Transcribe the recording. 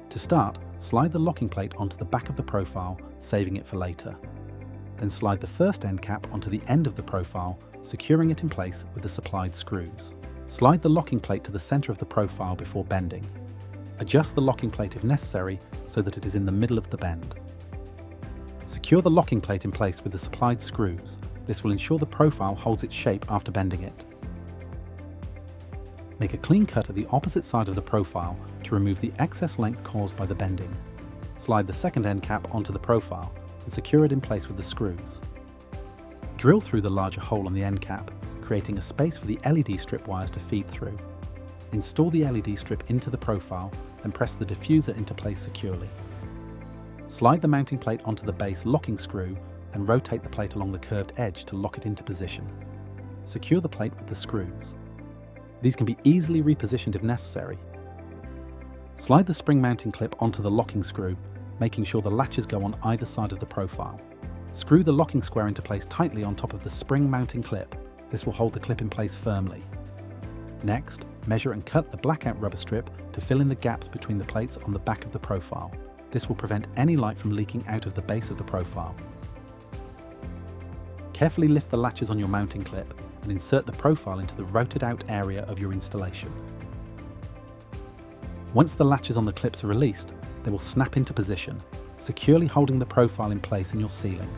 To start, slide the locking plate onto the back of the profile, saving it for later. Then slide the first end cap onto the end of the profile, securing it in place with the supplied screws. Slide the locking plate to the center of the profile before bending. Adjust the locking plate if necessary so that it is in the middle of the bend. Secure the locking plate in place with the supplied screws. This will ensure the profile holds its shape after bending it. Make a clean cut at the opposite side of the profile to remove the excess length caused by the bending. Slide the second end cap onto the profile and secure it in place with the screws. Drill through the larger hole on the end cap, creating a space for the LED strip wires to feed through. Install the LED strip into the profile, then press the diffuser into place securely. Slide the mounting plate onto the base locking screw and rotate the plate along the curved edge to lock it into position. Secure the plate with the screws. These can be easily repositioned if necessary. Slide the spring mounting clip onto the locking screw, making sure the latches go on either side of the profile. Screw the locking square into place tightly on top of the spring mounting clip. This will hold the clip in place firmly. Next, measure and cut the blackout rubber strip to fill in the gaps between the plates on the back of the profile. This will prevent any light from leaking out of the base of the profile. Carefully lift the latches on your mounting clip and insert the profile into the rotated out area of your installation. Once the latches on the clips are released, they will snap into position, securely holding the profile in place in your ceiling.